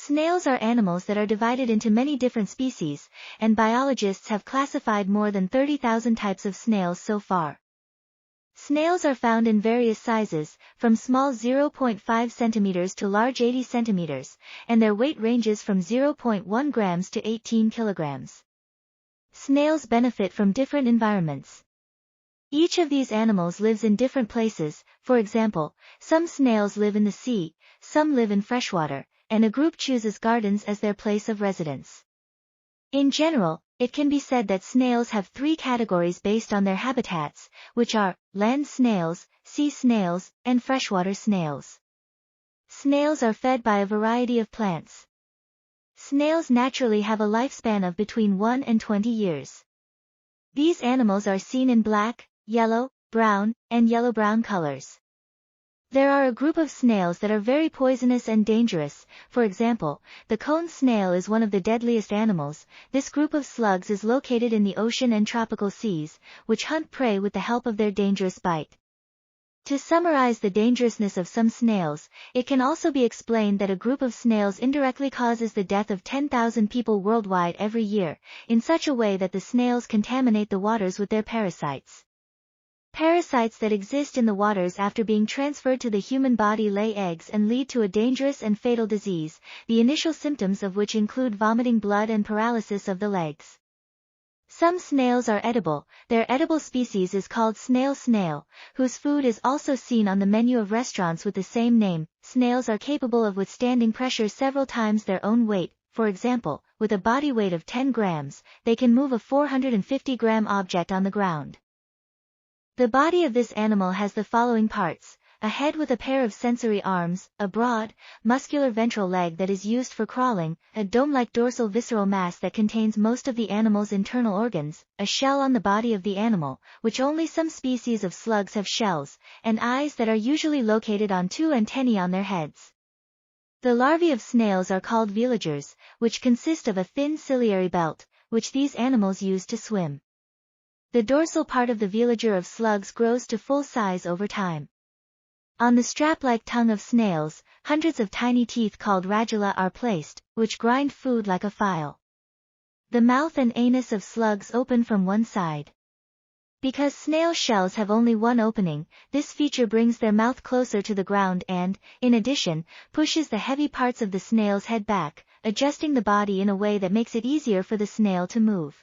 Snails are animals that are divided into many different species, and biologists have classified more than 30,000 types of snails so far. Snails are found in various sizes, from small 0.5 centimeters to large 80 centimeters, and their weight ranges from 0.1 grams to 18 kilograms. Snails benefit from different environments. Each of these animals lives in different places. For example, some snails live in the sea, some live in freshwater, and a group chooses gardens as their place of residence. In general, it can be said that snails have three categories based on their habitats, which are land snails, sea snails, and freshwater snails. Snails are fed by a variety of plants. Snails naturally have a lifespan of between 1 and 20 years. These animals are seen in black, yellow, brown, and yellow-brown colors. There are a group of snails that are very poisonous and dangerous. For example, the cone snail is one of the deadliest animals. This group of slugs is located in the ocean and tropical seas, which hunt prey with the help of their dangerous bite. To summarize the dangerousness of some snails, it can also be explained that a group of snails indirectly causes the death of 10,000 people worldwide every year, in such a way that the snails contaminate the waters with their parasites. Parasites that exist in the waters after being transferred to the human body lay eggs and lead to a dangerous and fatal disease, the initial symptoms of which include vomiting blood and paralysis of the legs. Some snails are edible. Their edible species is called snail, whose food is also seen on the menu of restaurants with the same name. Snails are capable of withstanding pressure several times their own weight. For example, with a body weight of 10 grams, they can move a 450-gram object on the ground. The body of this animal has the following parts: a head with a pair of sensory arms, a broad, muscular ventral leg that is used for crawling, a dome-like dorsal visceral mass that contains most of the animal's internal organs, a shell on the body of the animal, which only some species of slugs have shells, and eyes that are usually located on two antennae on their heads. The larvae of snails are called veligers, which consist of a thin ciliary belt, which these animals use to swim. The dorsal part of the veliger of slugs grows to full size over time. On the strap-like tongue of snails, hundreds of tiny teeth called radula are placed, which grind food like a file. The mouth and anus of slugs open from one side. Because snail shells have only one opening, this feature brings their mouth closer to the ground and, in addition, pushes the heavy parts of the snail's head back, adjusting the body in a way that makes it easier for the snail to move.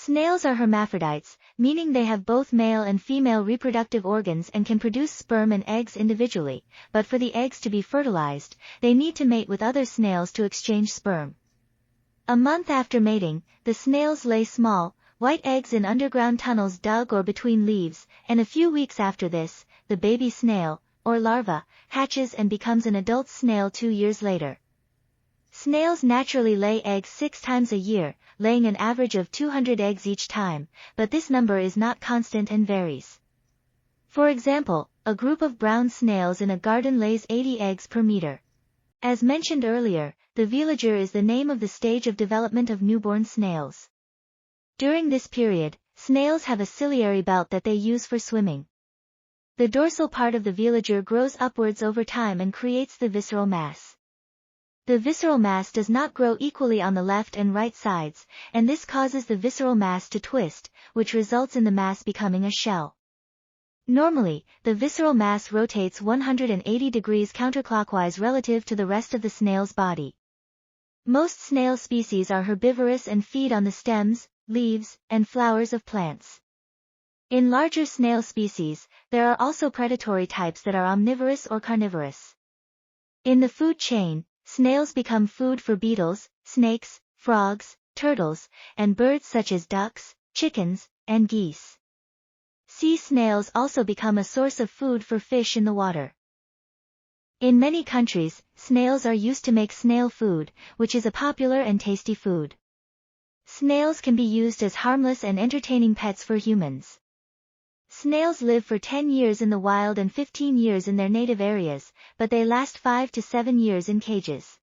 Snails are hermaphrodites, meaning they have both male and female reproductive organs and can produce sperm and eggs individually, but for the eggs to be fertilized, they need to mate with other snails to exchange sperm. A month after mating, the snails lay small, white eggs in underground tunnels dug or between leaves, and a few weeks after this, the baby snail, or larva, hatches and becomes an adult snail 2 years later. Snails naturally lay eggs 6 times a year, laying an average of 200 eggs each time, but this number is not constant and varies. For example, a group of brown snails in a garden lays 80 eggs per meter. As mentioned earlier, the veliger is the name of the stage of development of newborn snails. During this period, snails have a ciliary belt that they use for swimming. The dorsal part of the veliger grows upwards over time and creates the visceral mass. The visceral mass does not grow equally on the left and right sides, and this causes the visceral mass to twist, which results in the mass becoming a shell. Normally, the visceral mass rotates 180 degrees counterclockwise relative to the rest of the snail's body. Most snail species are herbivorous and feed on the stems, leaves, and flowers of plants. In larger snail species, there are also predatory types that are omnivorous or carnivorous. In the food chain, snails become food for beetles, snakes, frogs, turtles, and birds such as ducks, chickens, and geese. Sea snails also become a source of food for fish in the water. In many countries, snails are used to make snail food, which is a popular and tasty food. Snails can be used as harmless and entertaining pets for humans. Snails live for 10 years in the wild and 15 years in their native areas, but they last 5 to 7 years in cages.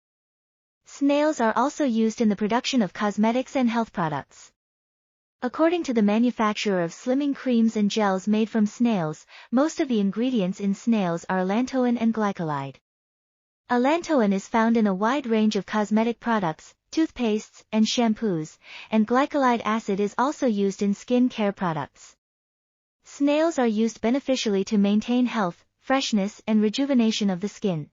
Snails are also used in the production of cosmetics and health products. According to the manufacturer of slimming creams and gels made from snails, most of the ingredients in snails are allantoin and glycolide. Allantoin is found in a wide range of cosmetic products, toothpastes, and shampoos, and glycolide acid is also used in skin care products. Snails are used beneficially to maintain health, freshness, and rejuvenation of the skin.